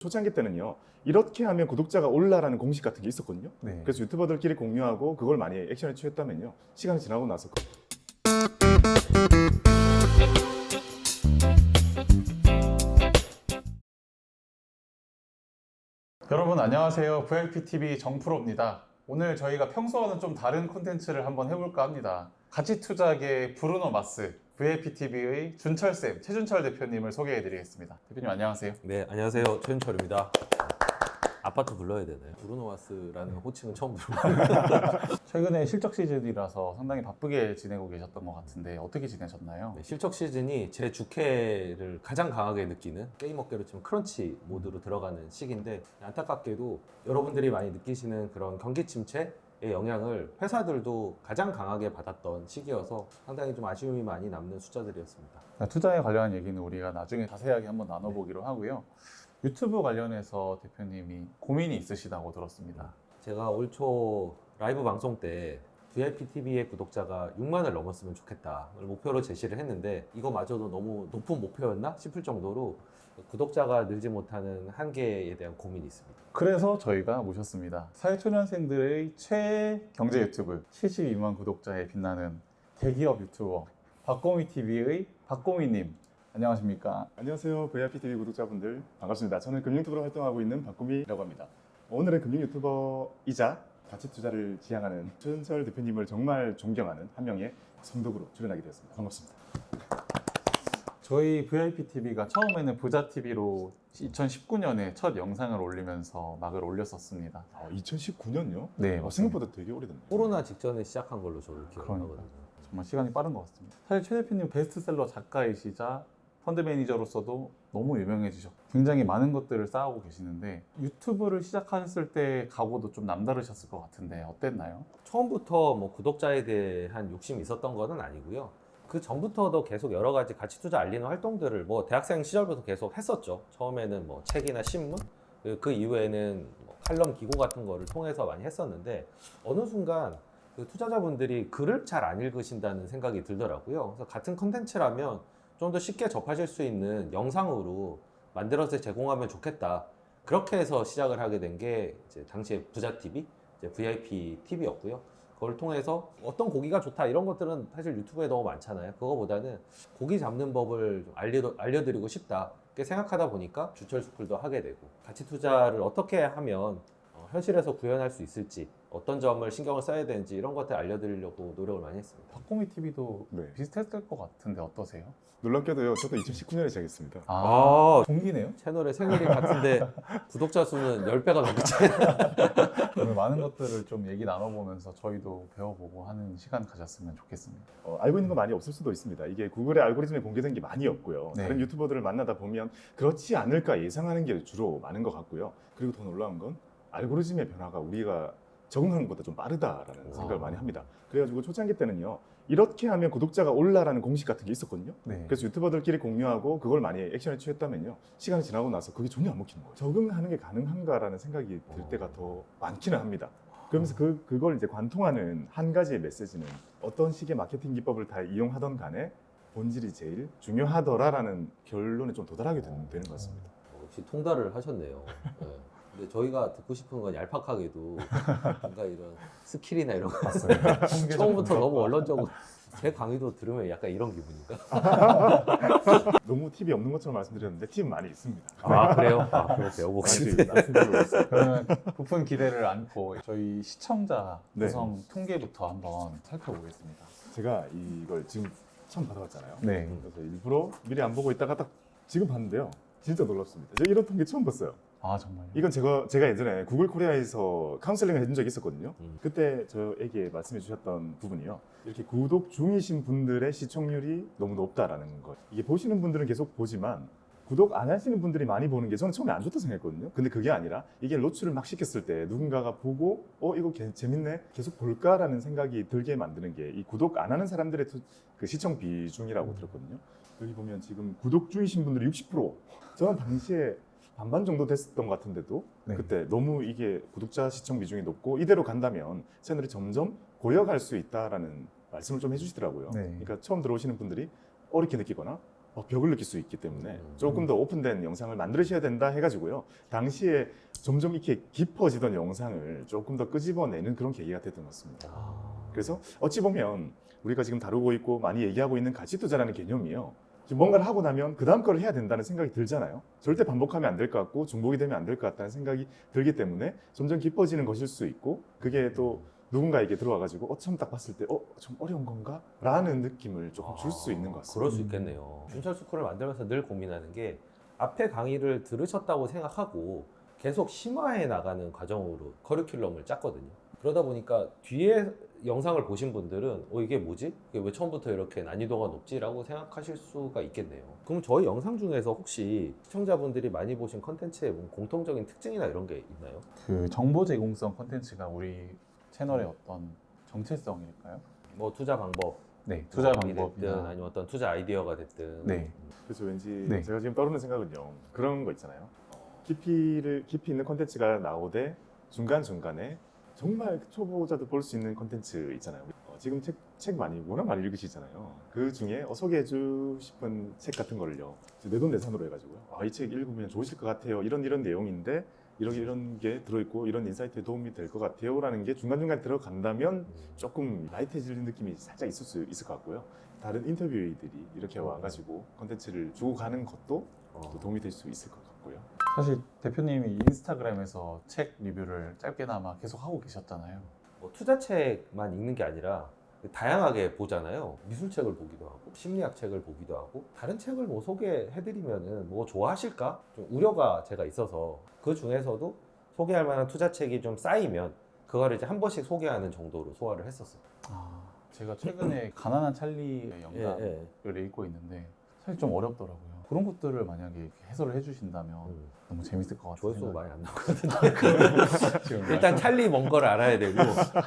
초창기 때는요, 이렇게 하면 구독자가 올라라는 공식 같은 게 있었거든요. 네. 그래서 유튜버들끼리 공유하고 그걸 많이 액션에 취했다면요, 시간이 지나고 나서 여러분 안녕하세요. VIPTV 정프로입니다. 오늘 저희가 평소와는 좀 다른 콘텐츠를 한번 해볼까 합니다. 가치투자계 브루노 마스, VIPTV의 준철쌤, 최준철 대표님을 소개해드리겠습니다. 대표님 안녕하세요. 네, 안녕하세요. 최윤철입니다. 아파트 불러야 되나요? 브루노마스라는 호칭은 처음 들어봐요. 최근에 실적 시즌이라서 상당히 바쁘게 지내고 계셨던 것 같은데 어떻게 지내셨나요? 네, 실적 시즌이 제 주캐를 가장 강하게 느끼는, 게임 업계로 치면 크런치 모드로 들어가는 시기인데, 안타깝게도 여러분들이 많이 느끼시는 그런 경기 침체의 영향을 회사들도 가장 강하게 받았던 시기여서 상당히 좀 아쉬움이 많이 남는 숫자들이었습니다. 투자에 관련한 얘기는 우리가 나중에 자세하게 한번 나눠보기로 하고요. 유튜브 관련해서 대표님이 고민이 있으시다고 들었습니다. 제가 올 초 라이브 방송 때 VIPTV의 구독자가 6만을 넘었으면 좋겠다를 목표로 제시를 했는데, 이거마저도 너무 높은 목표였나 싶을 정도로 구독자가 늘지 못하는 한계에 대한 고민이 있습니다. 그래서 저희가 모셨습니다. 사회초년생들의 최애 경제 유튜브 72만 구독자에 빛나는 대기업 유튜버 박고미TV의 박고미님, 안녕하십니까? 안녕하세요, VIPTV 구독자분들 반갑습니다. 저는 금융 유튜버로 활동하고 있는 박구미라고 합니다. 오늘은 금융 유튜버이자 가치 투자를 지향하는 최준철 대표님을 정말 존경하는 한 명의 성덕으로 출연하게 되었습니다. 반갑습니다. 저희 VIPTV가 처음에는 부자TV로 2019년에 첫 영상을 올리면서 막을 올렸었습니다. 2019년요? 네, 생각보다 되게 오래됐네요. 코로나 직전에 시작한 걸로 저도 기억하거든요. 그러니까요. 정말 시간이 빠른 것 같습니다. 사실 최 대표님 베스트셀러 작가이시자 펀드 매니저로서도 너무 유명해지셨고 굉장히 많은 것들을 쌓아오고 계시는데, 유튜브를 시작하셨을 때 각오도 좀 남다르셨을 것 같은데 어땠나요? 처음부터 뭐 구독자에 대한 욕심이 있었던 건 아니고요. 그 전부터도 계속 여러 가지 가치 투자 알리는 활동들을 뭐 대학생 시절부터 계속 했었죠. 처음에는 뭐 책이나 신문, 그 이후에는 뭐 칼럼 기고 같은 거를 통해서 많이 했었는데, 어느 순간 그 투자자분들이 글을 잘 안 읽으신다는 생각이 들더라고요. 그래서 같은 컨텐츠라면 좀 더 쉽게 접하실 수 있는 영상으로 만들어서 제공하면 좋겠다. 그렇게 해서 시작을 하게 된 게 이제 당시에 부자TV, 이제 VIPTV였고요. 그걸 통해서 어떤 고기가 좋다 이런 것들은 사실 유튜브에 너무 많잖아요. 그거보다는 고기 잡는 법을 좀 알려드리고 싶다 이렇게 생각하다 보니까 주철스쿨도 하게 되고, 가치 투자를 어떻게 하면 현실에서 구현할 수 있을지, 어떤 점을 신경을 써야 되는지 이런 것들 알려드리려고 노력을 많이 했습니다. 박고미TV도 네. 비슷했을 것 같은데 어떠세요? 놀랍게도요, 저도 2019년에 시작했습니다. 동기네요? 채널의 생일이 같은데 구독자 수는 10배가 넘게 차이. 오늘 많은 것들을 좀 얘기 나눠보면서 저희도 배워보고 하는 시간 가졌으면 좋겠습니다. 알고 있는 거 많이 없을 수도 있습니다. 이게 구글의 알고리즘에 공개된 게 많이 없고요. 네. 다른 유튜버들을 만나다 보면 그렇지 않을까 예상하는 게 주로 많은 것 같고요. 그리고 더 놀라운 건 알고리즘의 변화가 우리가 적응하는 것보다 좀 빠르다라는 생각을 많이 합니다. 그래가지고 초창기 때는요, 이렇게 하면 구독자가 올라라는 공식 같은 게 있었거든요. 네. 그래서 유튜버들끼리 공유하고 그걸 많이 액션에 취했다면요, 시간이 지나고 나서 그게 전혀 안 먹히는 거예요. 적응하는 게 가능한가라는 생각이 들 때가 더 많기는 합니다. 그러면서 그걸 이제 관통하는 한 가지의 메시지는 어떤 식의 마케팅 기법을 다 이용하던 간에 본질이 제일 중요하더라라는 결론에 좀 도달하게 되는 것 같습니다. 역시 통달을 하셨네요. 네. 근데 저희가 듣고 싶은 건 얄팍하게도 뭔가 이런 스킬이나 이런 거 처음부터 너무 원론적으로 제 강의도 들으면 약간 이런 기분인가? 너무 팁이 없는 것처럼 말씀드렸는데 팁은 많이 있습니다. 아 그래요? 아 그럼 배워보겠습니다. 말씀드리고 있습니다. 그러면 부푼 기대를 안고 저희 시청자 네. 구성 통계부터 한번 살펴보겠습니다. 제가 이걸 지금 처음 받아봤잖아요. 네. 그래서 일부러 미리 안 보고 있다가 딱 지금 봤는데요, 진짜 놀랍습니다. 제가 이런 통계 처음 봤어요. 아 정말요? 이건 제가 예전에 구글 코리아에서 카운셀링을 해준 적이 있었거든요. 음. 그때 저에게 말씀해 주셨던 부분이요, 이렇게 구독 중이신 분들의 시청률이 너무 높다라는 것. 이게 보시는 분들은 계속 보지만 구독 안 하시는 분들이 많이 보는 게 저는 처음에 안 좋다고 생각했거든요. 근데 그게 아니라 이게 노출을 막 시켰을 때 누군가가 보고 이거 재밌네, 계속 볼까라는 생각이 들게 만드는 게 이 구독 안 하는 사람들의 그 시청 비중이라고 들었거든요. 여기 보면 지금 구독 중이신 분들이 60%. 저는 당시에 반반 정도 됐었던 것 같은데도 네. 그때 너무 이게 구독자 시청 비중이 높고 이대로 간다면 채널이 점점 고여갈 수 있다라는 말씀을 좀 해주시더라고요. 네. 그러니까 처음 들어오시는 분들이 어렵게 느끼거나 벽을 느낄 수 있기 때문에 조금 더 오픈된 영상을 만드셔야 된다 해가지고요. 당시에 점점 이렇게 깊어지던 영상을 조금 더 끄집어내는 그런 계기가 됐던 것 같습니다. 그래서 어찌 보면 우리가 지금 다루고 있고 많이 얘기하고 있는 가치 투자라는 개념이요. 지금 뭔가를 하고 나면 그 다음 거를 해야 된다는 생각이 들잖아요. 절대 반복하면 안 될 것 같고 중복이 되면 안 될 것 같다는 생각이 들기 때문에 점점 깊어지는 것일 수 있고 그게 또 누군가에게 들어와가지고 처음 딱 봤을 때 좀 어려운 건가? 라는 느낌을 조금 줄 수 있는 것 같습니다. 그럴 수 있겠네요. 준철 스쿨을 만들면서 늘 고민하는 게 앞에 강의를 들으셨다고 생각하고 계속 심화해 나가는 과정으로 커리큘럼을 짰거든요. 그러다 보니까 뒤에 영상을 보신 분들은 이게 뭐지? 이게 왜 처음부터 이렇게 난이도가 높지?라고 생각하실 수가 있겠네요. 그럼 저희 영상 중에서 혹시 시청자분들이 많이 보신 컨텐츠의 공통적인 특징이나 이런 게 있나요? 그 정보 제공성 컨텐츠가 우리 채널의 어떤 정체성일까요? 뭐 투자 방법, 네, 투자 됐든 방법이나 아니면 어떤 투자 아이디어가 됐든 네. 그래서 왠지 네. 제가 지금 떠오르는 생각은요. 그런 거 있잖아요. 깊이 있는 콘텐츠가 나오되 중간중간에 정말 초보자도 볼 수 있는 콘텐츠 있잖아요. 지금 책 워낙 많이 읽으시잖아요. 그 중에 소개해주고 싶은 책 같은 거를요. 내돈내산으로 해가지고요. 이 책 읽으면 좋으실 것 같아요. 이런 내용인데 이런 게 들어있고 이런 인사이트에 도움이 될 것 같아요. 라는 게 중간중간 들어간다면 조금 라이트해지는 느낌이 살짝 있을 수 있을 것 같고요. 다른 인터뷰이들이 이렇게 와가지고 콘텐츠를 주고 가는 것도 또 도움이 될 수 있을 것 같고요. 사실 대표님이 인스타그램에서 책 리뷰를 짧게나마 계속 하고 계셨잖아요. 뭐 투자책만 읽는 게 아니라 다양하게 보잖아요. 미술책을 보기도 하고 심리학 책을 보기도 하고 다른 책을 뭐 소개해드리면은 뭐 좋아하실까? 좀 우려가 제가 있어서 그 중에서도 소개할 만한 투자책이 좀 쌓이면 그거를 이제 한 번씩 소개하는 정도로 소화를 했었어요. 제가 최근에 가난한 찰리의 영감을 예. 읽고 있는데 사실 좀 어렵더라고요. 그런 것들을 만약에 이렇게 해설을 해주신다면 너무 재밌을 것 같아요. 조회수가 많이 안 나오거든요. 일단 찰리 멍거를 알아야 되고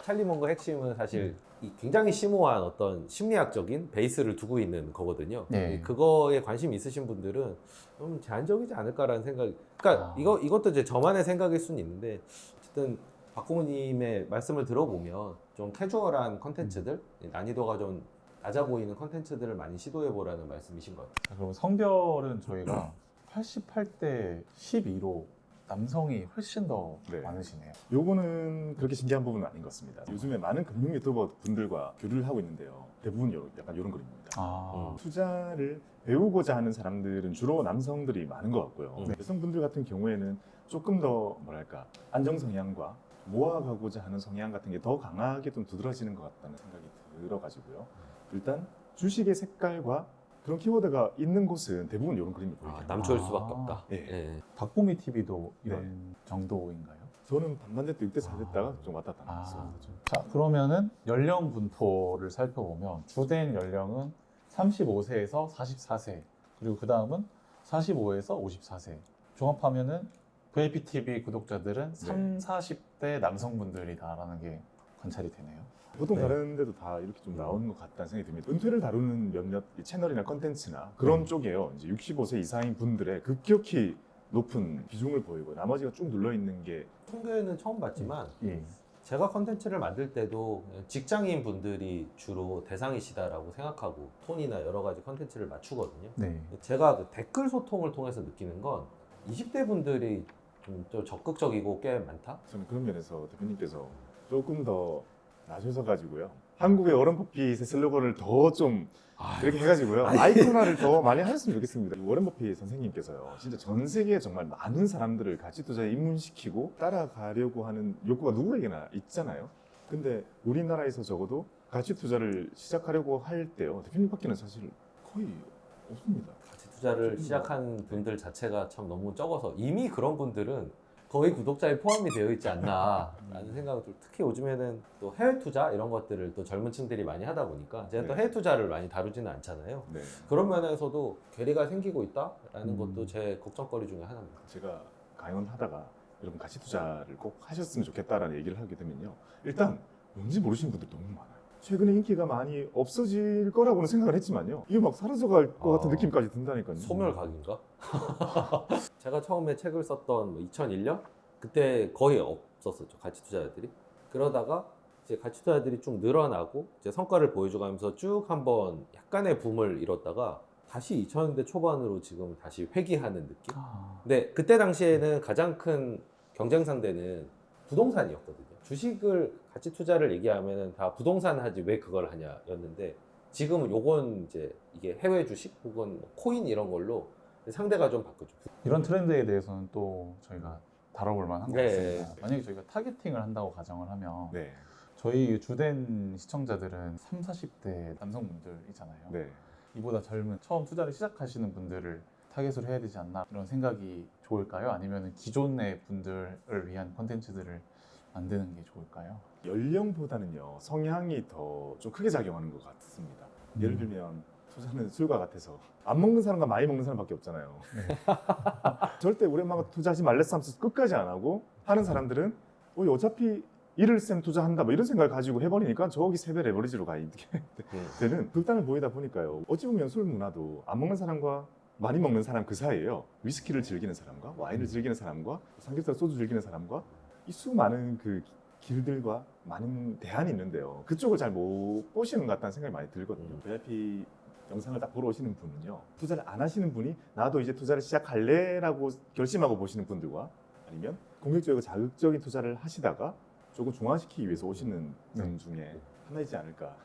찰리 멍거 핵심은 사실 굉장히 심오한 어떤 심리학적인 베이스를 두고 있는 거거든요. 네. 그거에 관심 있으신 분들은 좀 제한적이지 않을까라는 생각이. 그러니까 이것도 이제 저만의 생각일 수는 있는데 어쨌든 박고모님의 말씀을 들어보면 좀 캐주얼한 컨텐츠들, 난이도가 좀 낮아 보이는 컨텐츠들을 많이 시도해 보라는 말씀이신 것 같아요. 자, 그럼 성별은 저희가 88대 12로 남성이 훨씬 더 네. 많으시네요. 요거는 그렇게 신기한 부분은 아닌 것 같습니다. 요즘에 많은 금융 유튜버 분들과 교류를 하고 있는데요. 대부분 약간 이런 그림입니다. 투자를 배우고자 하는 사람들은 주로 남성들이 많은 것 같고요. 여성분들 같은 경우에는 조금 더 뭐랄까 안정 성향과 모아가고자 하는 성향 같은 게 더 강하게 좀 두드러지는 것 같다는 생각이 들어가지고요. 일단 주식의 색깔과 그런 키워드가 있는 곳은 대부분 이런 그림이 보이죠. 남초일 수밖에 없다. 네. 예. 박보미 TV도 이런 정도인가요? 저는 반반대 때 6대 4됐다가 좀 왔다 갔다 했어요. 자, 그러면은 연령 분포를 살펴보면 주된 연령은 35세에서 44세, 그리고 그 다음은 45에서 54세. 종합하면은 VIPTV 구독자들은 3, 40대 남성분들이다라는 게 관찰이 되네요. 보통 네. 다른 데도 다 이렇게 좀 나오는 것 같다는 생각이 듭니다. 은퇴를 다루는 몇몇 채널이나 컨텐츠나 그런 쪽에요. 이제 65세 이상인 분들의 급격히 높은 비중을 보이고 나머지가 쭉 눌러 있는 게 통계는 처음 봤지만 예. 제가 컨텐츠를 만들 때도 직장인 분들이 주로 대상이시다라고 생각하고 톤이나 여러 가지 컨텐츠를 맞추거든요. 네. 제가 그 댓글 소통을 통해서 느끼는 건 20대 분들이 좀 적극적이고 꽤 많다? 저는 그런 면에서 대표님께서 조금 더 나셔서 한국의 워런 버핏의 슬로건을 더 좀 이렇게 해가지고요 아이콘화를 더 많이 하셨으면 좋겠습니다. 워런 버핏 선생님께서요 진짜 전 세계에 정말 많은 사람들을 가치 투자에 입문시키고 따라가려고 하는 욕구가 누구에게나 있잖아요. 근데 우리나라에서 적어도 가치 투자를 시작하려고 할 때요 대표님밖에는 사실 거의 없습니다. 가치 투자를 시작한 분들 자체가 참 너무 적어서 이미 그런 분들은 거의 구독자에 포함이 되어 있지 않나라는 생각을 좀, 특히 요즘에는 또 해외 투자 이런 것들을 또 젊은 층들이 많이 하다 보니까 제가 또 네. 해외 투자를 많이 다루지는 않잖아요. 네. 그런 면에서도 괴리가 생기고 있다라는 것도 제 걱정거리 중에 하나입니다. 제가 강연하다가 여러분 가치 투자를 꼭 하셨으면 좋겠다라는 얘기를 하게 되면요 일단 뭔지 모르시는 분들 너무 많아요. 최근에 인기가 많이 없어질 거라고는 생각을 했지만요 이게 막 사라져갈 것 같은 느낌까지 든다니까요. 소멸각인가? 제가 처음에 책을 썼던 2001년? 그때 거의 없었었죠, 가치 투자자들이. 그러다가 이제 가치 투자자들이 쭉 늘어나고 이제 성과를 보여줘가면서 쭉 한번 약간의 붐을 이뤘다가 다시 2000년대 초반으로 지금 다시 회귀하는 느낌? 아, 근데 그때 당시에는 가장 큰 경쟁 상대는 부동산이었거든요. 주식을 가치 투자를 얘기하면은 다 부동산 하지 왜 그걸 하냐였는데 지금은 요건 이제 이게 해외 주식 혹은 뭐 코인 이런 걸로 상대가 좀 바뀌었죠. 이런 트렌드에 대해서는 또 저희가 다뤄볼 만한 것 네. 같습니다. 만약에 저희가 타겟팅을 한다고 가정을 하면 네. 저희 주된 시청자들은 3, 40대 남성분들이잖아요. 네. 이보다 젊은 처음 투자를 시작하시는 분들을 타겟으로 해야 되지 않나 이런 생각이 좋을까요? 아니면 기존의 분들을 위한 컨텐츠들을 만드는 게 좋을까요? 연령보다는요 성향이 더 좀 크게 작용하는 것 같습니다. 예를 들면 투자는 술과 같아서 안 먹는 사람과 많이 먹는 사람밖에 없잖아요. 절대 우리 엄마가 투자하지 말랬어 하면서 끝까지 안 하고 하는 사람들은 어차피 이를 쌤 투자한다 뭐 이런 생각을 가지고 해버리니까 저기 세배 레버리지로 가 있게 되는 극단을 보이다 보니까요. 어찌 보면 술 문화도 안 먹는 사람과 많이 먹는 사람 그 사이에요. 위스키를 즐기는 사람과 와인을 즐기는 사람과 삼겹살 소주 즐기는 사람과 이 수많은 그 길들과 많은 대안이 있는데요. 그쪽을 잘 못 보시는 것 같다는 생각이 많이 들거든요. VIP 영상을 딱 보러 오시는 분은요. 투자를 안 하시는 분이 나도 이제 투자를 시작할래라고 결심하고 보시는 분들과 아니면 공격적이고 자극적인 투자를 하시다가 조금 중화시키기 위해서 오시는 분 중에 하나이지 않을까.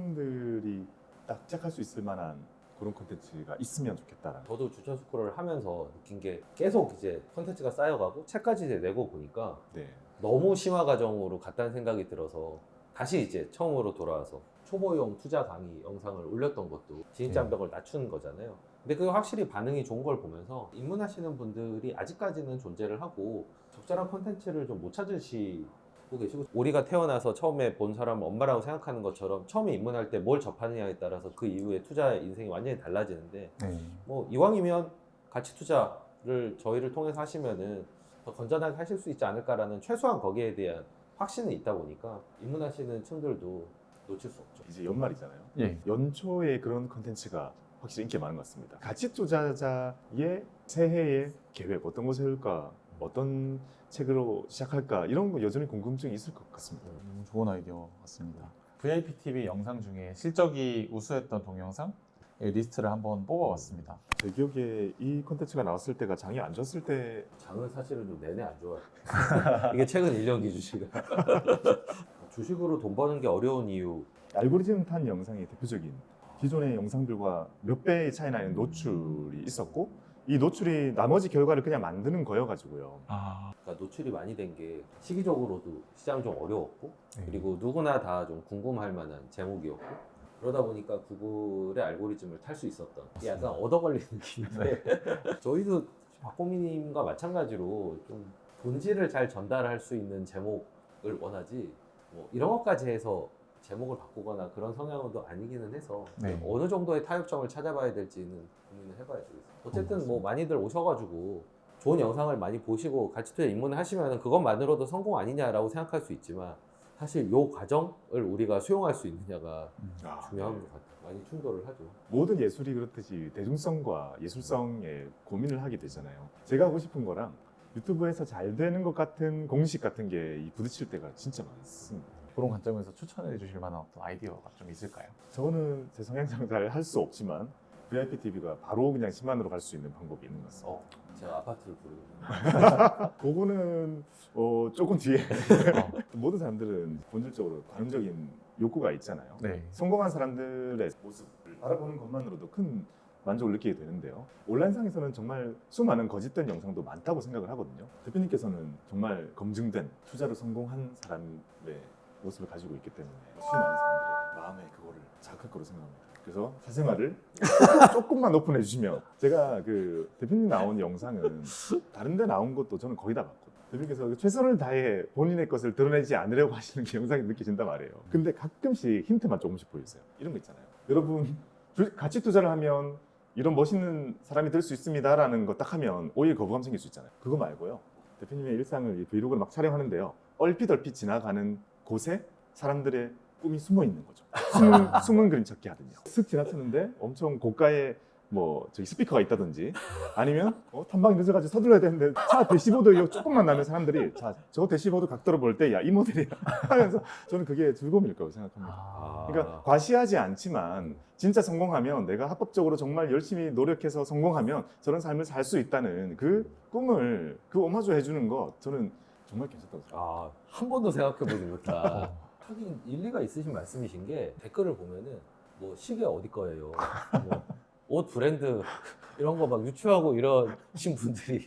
그분들이 딱 시작할 수 있을 만한 그런 콘텐츠가 있으면 좋겠다라는. 저도 주천 스쿨을 하면서 느낀 게 계속 이제 콘텐츠가 쌓여가고 책까지 이제 내고 보니까 네. 너무 심화 과정으로 갔다는 생각이 들어서 다시 이제 처음으로 돌아와서 초보용 투자 강의 영상을 올렸던 것도 진입장벽을 낮추는 거잖아요. 근데 그게 확실히 반응이 좋은 걸 보면서 입문하시는 분들이 아직까지는 존재를 하고 적절한 콘텐츠를 좀 못 찾으시고 계시고 우리가 태어나서 처음에 본 사람을 엄마라고 생각하는 것처럼 처음에 입문할 때 뭘 접하느냐에 따라서 그 이후에 투자 인생이 완전히 달라지는데 네. 뭐 이왕이면 가치 투자를 저희를 통해서 하시면은 더 건전하게 하실 수 있지 않을까라는 최소한 거기에 대한 확신은 있다 보니까 입문하시는 층들도 놓칠 수 없죠. 이제 연말이잖아요. 예. 연초에 그런 콘텐츠가 확실히 인기가 많은 것 같습니다. 가치 투자자의 새해의 계획 어떤 거 세울까, 어떤 책으로 시작할까 이런 거 여전히 궁금증이 있을 것 같습니다. 너무 좋은 아이디어 같습니다. VIP TV 영상 중에 실적이 우수했던 동영상 리스트를 한번 뽑아봤습니다. 제 기억에 이 콘텐츠가 나왔을 때가 장이 안 좋았을 때 장은 사실은 좀 내내 안 좋아요. 이게 최근 1년 주식가 주식으로 돈 버는 게 어려운 이유. 알고리즘 탄 영상이 대표적인 기존의 영상들과 몇 배의 차이 나는 노출이 있었고 이 노출이 나머지 결과를 그냥 만드는 거여가지고요. 아, 그러니까 노출이 많이 된 게 시기적으로도 시장 좀 어려웠고 네. 그리고 누구나 다 좀 궁금할 만한 제목이었고 그러다 보니까 구글의 알고리즘을 탈 수 있었던 이게 약간 얻어 걸리는 느낌인데 저희도 박고미님과 마찬가지로 좀 본질을 잘 전달할 수 있는 제목을 원하지 뭐 이런 것까지 해서 제목을 바꾸거나 그런 성향은 또 아니기는 해서 네. 어느 정도의 타협점을 찾아봐야 될지는 고민을 해봐야 되겠어요. 어쨌든 뭐 많이들 오셔가지고 좋은 영상을 많이 보시고 가치 투자 입문을 하시면 그것만으로도 성공 아니냐라고 생각할 수 있지만 사실 요 과정을 우리가 수용할 수 있느냐가 중요한 것 같아요. 많이 충돌을 하죠. 모든 예술이 그렇듯이 대중성과 예술성에 고민을 하게 되잖아요. 제가 하고 싶은 거랑 유튜브에서 잘 되는 것 같은 공식 같은 게 부딪힐 때가 진짜 많습니다. 그런 관점에서 추천해 주실 만한 어떤 아이디어가 좀 있을까요? 저는 제 성향상 잘 할 수 없지만 VIP TV가 바로 그냥 10만으로 갈 수 있는 방법이 있는 것 같습니다. 제가 아파트를 부르고 그거는 조금 뒤에 모든 사람들은 본질적으로 관음적인 욕구가 있잖아요. 네. 성공한 사람들의 모습을 바라보는 것만으로도 큰 만족을 느끼게 되는데요. 온라인상에서는 정말 수많은 거짓된 영상도 많다고 생각을 하거든요. 대표님께서는 정말 검증된 투자로 성공한 사람의 모습을 가지고 있기 때문에 수많은 사람들의 마음에 그거를 자극할 거로 생각합니다. 그래서 사생활을 조금만 오픈해 주시면 제가 그 대표님 나온 영상은 다른 데 나온 것도 저는 거의 다 봤거든요. 대표님께서 최선을 다해 본인의 것을 드러내지 않으려고 하시는 게 영상이 느껴진단 말이에요. 근데 가끔씩 힌트만 조금씩 보여주세요. 이런 거 있잖아요. 여러분 가치 투자를 하면 이런 멋있는 사람이 될 수 있습니다라는 거 딱 하면 오히려 거부감 생길 수 있잖아요. 그거 말고요. 대표님의 일상을 브이로그를 막 촬영하는데요. 얼핏 지나가는 곳에 사람들의 꿈이 숨어 있는 거죠. 숨은 그림 찾기 하든요. 슥 지나쳤는데 엄청 고가의 뭐 저기 스피커가 있다든지 아니면 탐방이 늦어가지고 서둘러야 되는데 차 대시보드 이거 조금만 나면 사람들이 자 저 대시보드 각도로 볼 때 야 이 모델이야 하면서 저는 그게 즐거움일 거라고 생각합니다. 그러니까 과시하지 않지만 진짜 성공하면 내가 합법적으로 정말 열심히 노력해서 성공하면 저런 삶을 살 수 있다는 그 꿈을 그 오마주 해주는 거 저는 정말 괜찮다고 생각합니다. 한 번도 생각해보지 못한. 하긴 일리가 있으신 말씀이신 게 댓글을 보면은 뭐 시계 어디 거예요, 뭐 옷 브랜드 이런 거 막 유추하고 이러신 분들이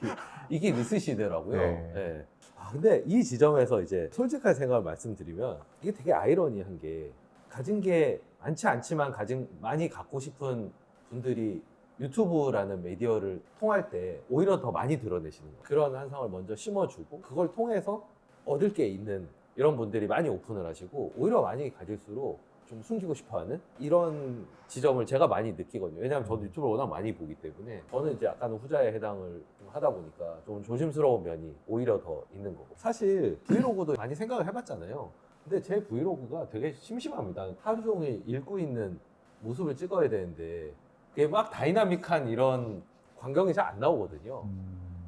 이게 있으시더라고요. 네. 네. 근데 이 지점에서 이제 솔직한 생각을 말씀드리면 이게 되게 아이러니한 게 가진 게 많지 않지만 많이 갖고 싶은 분들이 유튜브라는 미디어를 통할 때 오히려 더 많이 드러내시는 거예요. 그런 한상을 먼저 심어주고 그걸 통해서 얻을 게 있는 이런 분들이 많이 오픈을 하시고 오히려 많이 가질수록 좀 숨기고 싶어하는 이런 지점을 제가 많이 느끼거든요. 왜냐하면 저도 유튜브를 워낙 많이 보기 때문에 저는 이제 약간은 후자에 해당을 좀 하다 보니까 좀 조심스러운 면이 오히려 더 있는 거고. 사실 브이로그도 많이 생각을 해봤잖아요. 근데 제 브이로그가 되게 심심합니다. 하루 종일 읽고 있는 모습을 찍어야 되는데 그게 막 다이나믹한 이런 광경이 잘 안 나오거든요.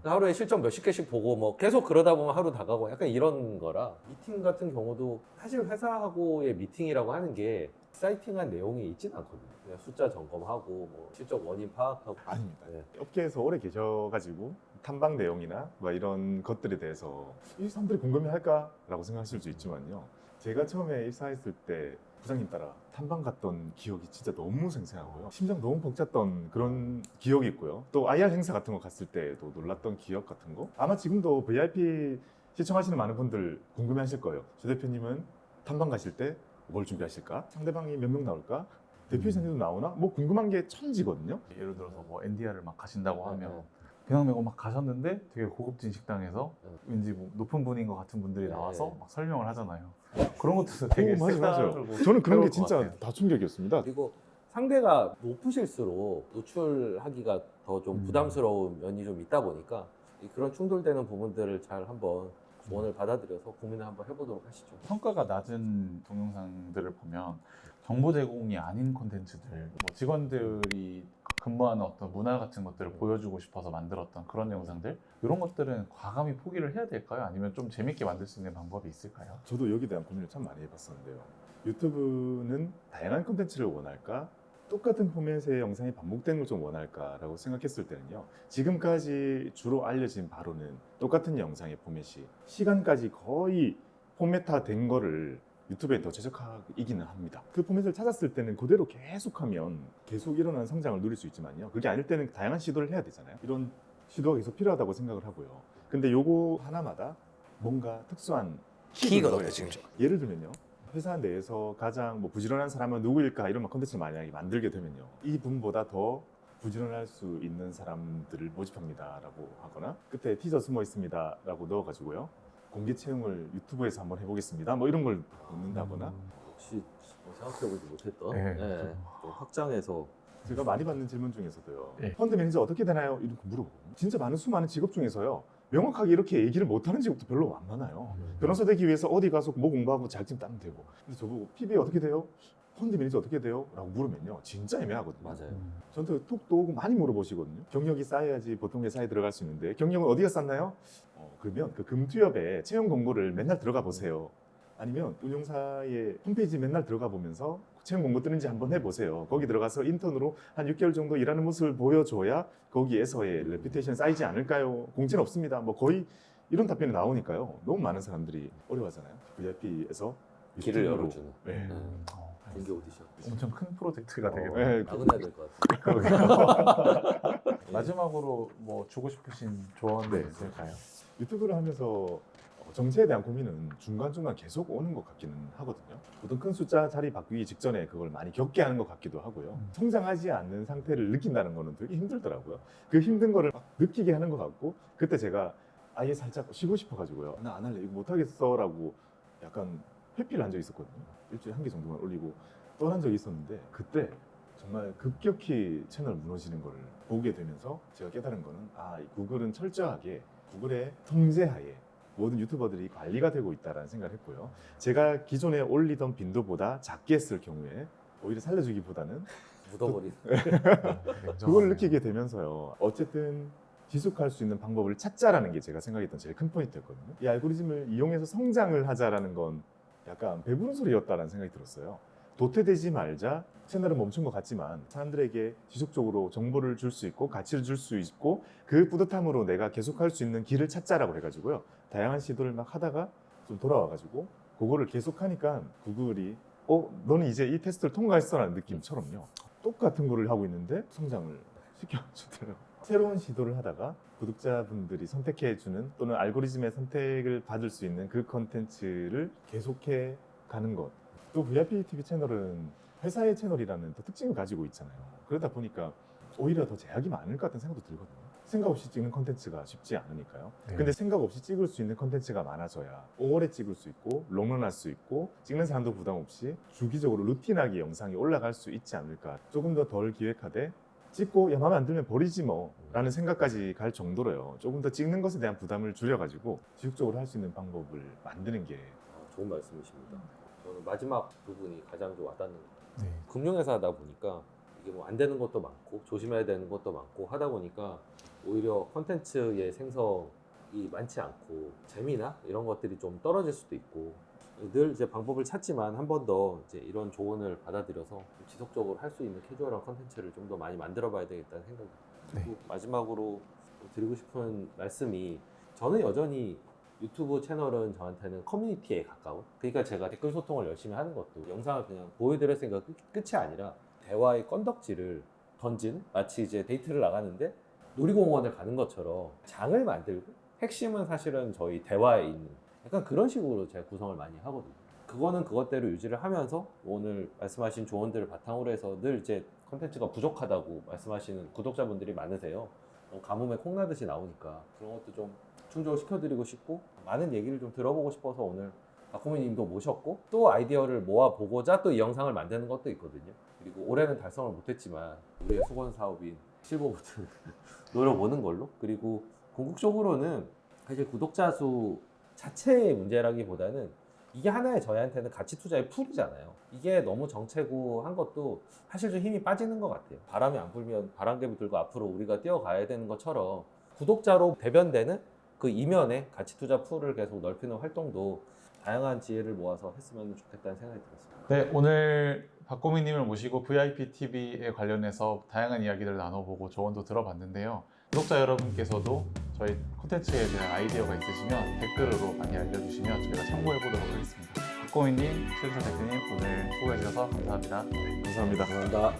하루에 실적 몇십 개씩 보고 뭐 계속 그러다 보면 하루 다 가고 약간 이런 거라. 미팅 같은 경우도 사실 회사하고의 미팅이라고 하는 게 사이팅한 내용이 있진 않거든요. 그냥 숫자 점검하고 뭐 실적 원인 파악하고. 아닙니다. 네. 업계에서 오래 계셔가지고 탐방 내용이나 뭐 이런 것들에 대해서 이 사람들이 궁금해할까라고 생각하실 수 있지만요. 제가 처음에 입사했을 때 부장님 따라 탐방 갔던 기억이 진짜 너무 생생하고요. 심장 너무 벅찼던 그런 기억이 있고요. 또 IR 행사 같은 거 갔을 때도 놀랐던 기억 같은 거. 아마 지금도 VIP 시청하시는 많은 분들 궁금해하실 거예요. 조 대표님은 탐방 가실 때 뭘 준비하실까? 상대방이 몇 명 나올까? 대표이사님도 나오나? 뭐 궁금한 게 천지거든요. 예를 들어서 뭐 NDR을 막 가신다고 하면 네. 그냥 메고 막 가셨는데 되게 고급진 식당에서 네. 왠지 뭐 높은 분인 것 같은 분들이 나와서 네. 막 설명을 하잖아요. 그런 것도 되게 맞아요. 색다르고 저는 그런 새로울 게 것 진짜 같아요. 다 충격이었습니다. 그리고 상대가 높으실수록 노출하기가 더 좀 부담스러운 면이 좀 있다 보니까 그런 충돌되는 부분들을 잘 한번 조언을 받아들여서 고민을 한번 해보도록 하시죠. 성과가 낮은 동영상들을 보면 정보 제공이 아닌 콘텐츠들, 뭐 직원들이 근무하는 어떤 문화 같은 것들을 보여주고 싶어서 만들었던 그런 영상들, 이런 것들은 과감히 포기를 해야 될까요? 아니면 좀 재밌게 만들 수 있는 방법이 있을까요? 저도 여기에 대한 고민을 참 많이 해봤었는데요. 유튜브는 다양한 콘텐츠를 원할까? 똑같은 포맷의 영상이 반복되는 걸 좀 원할까라고 생각했을 때는요. 지금까지 주로 알려진 바로는 똑같은 영상의 포맷이 시간까지 거의 포맷화된 거를 유튜브에 더 최적화이기는 합니다. 그 포맷을 찾았을 때는 그대로 계속하면 계속 일어나는 성장을 누릴 수 있지만요. 그게 아닐 때는 다양한 시도를 해야 되잖아요. 이런 시도가 계속 필요하다고 생각을 하고요. 근데 요거 하나마다 뭔가 특수한 키가 넣어야 없네, 지금. 돼요. 예를 들면요. 회사 내에서 가장 뭐 부지런한 사람은 누구일까 이런 컨텐츠를 만약에 만들게 되면요. 이 분보다 더 부지런할 수 있는 사람들을 모집합니다라고 하거나 끝에 티저 숨어 있습니다라고 넣어가지고요. 공개 채용을 유튜브에서 한번 해보겠습니다. 뭐 이런 걸 넣는다거나 역시 생각해보지 못했던 네. 좀 확장해서 제가 많이 받는 질문 중에서도요. 네. 펀드 매니저 어떻게 되나요? 이렇게 물어보거든요. 진짜 많은 수많은 직업 중에서요. 명확하게 이렇게 얘기를 못하는 직업도 별로 안 많아요. 변호사 되기 위해서 어디 가서 뭐 공부하고 자격증 따면 되고. 근데 저보고 PB 어떻게 돼요? 펀드 매니저 어떻게 돼요? 라고 물으면요. 진짜 애매하거든요. 맞아요. 저한테 톡도 오고 많이 물어보시거든요. 경력이 쌓여야지 보통 회사에 들어갈 수 있는데 경력은 어디가 쌓나요? 그러면 그 금투협에 채용 공고를 맨날 들어가 보세요. 아니면 운용사의 홈페이지 맨날 들어가 보면서 채용 공고 뜨는지 한번 해보세요. 거기 들어가서 인턴으로 한 6개월 정도 일하는 모습을 보여줘야 거기에서의 레퓨테이션 쌓이지 않을까요? 공지는 없습니다. 뭐 거의 이런 답변이 나오니까요. 너무 많은 사람들이 어려워하잖아요. VIP에서 길을 열어주는 네. 공개 오디션. 엄청 큰 프로젝트가 되겠네요. 네. 나가야 될 것 같아요. 마지막으로 뭐 주고 싶으신 조언이 네. 있을까요? 유튜브를 하면서 정체에 대한 고민은 중간중간 계속 오는 것 같기는 하거든요. 보통 큰 숫자 자리 바뀌기 직전에 그걸 많이 겪게 하는 것 같기도 하고요. 성장하지 않는 상태를 느낀다는 거는 되게 힘들더라고요. 그 힘든 거를 막 느끼게 하는 것 같고 그때 제가 아예 살짝 쉬고 싶어가지고요. 나 안 할래, 이거 못하겠어 라고 약간 회피를 한 적이 있었거든요. 일주일에 한 개 정도만 올리고 떠난 적이 있었는데 그때 정말 급격히 채널 무너지는 걸 보게 되면서 제가 깨달은 거는 이 구글은 철저하게 구글의 통제하에 모든 유튜버들이 관리가 되고 있다는 생각을 했고요. 제가 기존에 올리던 빈도보다 작게 했을 경우에 오히려 살려주기보다는 묻어버리는. 그걸 느끼게 되면서요. 어쨌든 지속할 수 있는 방법을 찾자라는 게 제가 생각했던 제일 큰 포인트였거든요. 이 알고리즘을 이용해서 성장을 하자라는 건 약간 배부른 소리였다라는 생각이 들었어요. 도태되지 말자. 채널은 멈춘 것 같지만 사람들에게 지속적으로 정보를 줄 수 있고 가치를 줄 수 있고 그 뿌듯함으로 내가 계속할 수 있는 길을 찾자라고 해가지고요. 다양한 시도를 막 하다가 좀 돌아와가지고 그거를 계속하니까 구글이 너는 이제 이 테스트를 통과했어라는 느낌처럼요. 똑같은 거를 하고 있는데 성장을 시켜주더라고요. 새로운 시도를 하다가 구독자분들이 선택해주는 또는 알고리즘의 선택을 받을 수 있는 그 컨텐츠를 계속해 가는 것. 또 VIP TV 채널은 회사의 채널이라는 또 특징을 가지고 있잖아요. 그러다 보니까 오히려 더 제약이 많을 것 같은 생각도 들거든요. 생각 없이 찍는 컨텐츠가 쉽지 않으니까요. 네. 근데 생각 없이 찍을 수 있는 컨텐츠가 많아져야 오래 찍을 수 있고 롱런할 수 있고 찍는 사람도 부담 없이 주기적으로 루틴하게 영상이 올라갈 수 있지 않을까. 조금 더 덜 기획하되 찍고 야 마음에 안 들면 버리지 뭐 라는 생각까지 갈 정도로요. 조금 더 찍는 것에 대한 부담을 줄여가지고 지속적으로 할 수 있는 방법을 만드는 게 좋은 말씀이십니다. 저는 마지막 부분이 가장 좀 와닿는 것 같아요. 네. 금융회사다 보니까 이게 뭐 안 되는 것도 많고 조심해야 되는 것도 많고 하다 보니까 오히려 콘텐츠의 생성이 많지 않고 재미나 이런 것들이 좀 떨어질 수도 있고 늘 이제 방법을 찾지만 한 번 더 이제 이런 조언을 받아들여서 좀 지속적으로 할 수 있는 캐주얼한 콘텐츠를 좀 더 많이 만들어봐야 되겠다는 생각이 들고 네. 마지막으로 드리고 싶은 말씀이 저는 여전히 유튜브 채널은 저한테는 커뮤니티에 가까운 그러니까 제가 댓글 소통을 열심히 하는 것도 영상을 그냥 보여드릴 생각 끝이 아니라 대화의 건덕지를 던지는 마치 이제 데이트를 나가는데 놀이공원을 가는 것처럼 장을 만들고 핵심은 사실은 저희 대화에 있는 약간 그런 식으로 제가 구성을 많이 하거든요. 그거는 그것대로 유지를 하면서 오늘 말씀하신 조언들을 바탕으로 해서 늘 이제 컨텐츠가 부족하다고 말씀하시는 구독자분들이 많으세요. 가뭄에 콩나듯이 나오니까 그런 것도 좀 충족을 시켜드리고 싶고 많은 얘기를 좀 들어보고 싶어서 오늘 박고민님도 모셨고 또 아이디어를 모아보고자 또 이 영상을 만드는 것도 있거든요. 그리고 올해는 달성을 못했지만 우리의 수건 사업인 실버버튼 노려보는 걸로 그리고 궁극적으로는 사실 구독자 수 자체의 문제라기보다는 이게 하나의 저희한테는 가치 투자의 풀이잖아요. 이게 너무 정체고 한 것도 사실 좀 힘이 빠지는 것 같아요. 바람이 안 불면 바람개비 들고 앞으로 우리가 뛰어가야 되는 것처럼 구독자로 대변되는 그 이면에 가치 투자 풀을 계속 넓히는 활동도 다양한 지혜를 모아서 했으면 좋겠다는 생각이 들었습니다. 네, 오늘 박고민님을 모시고 VIP TV에 관련해서 다양한 이야기들을 나눠보고 조언도 들어봤는데요. 구독자 여러분께서도 저희 콘텐츠에 대한 아이디어가 있으시면 댓글로 많이 알려주시면 저희가 참고해보도록 하겠습니다. 박고민님, 최준서 대표님 오늘 수고해주셔서 감사합니다. 감사합니다. 감사합니다.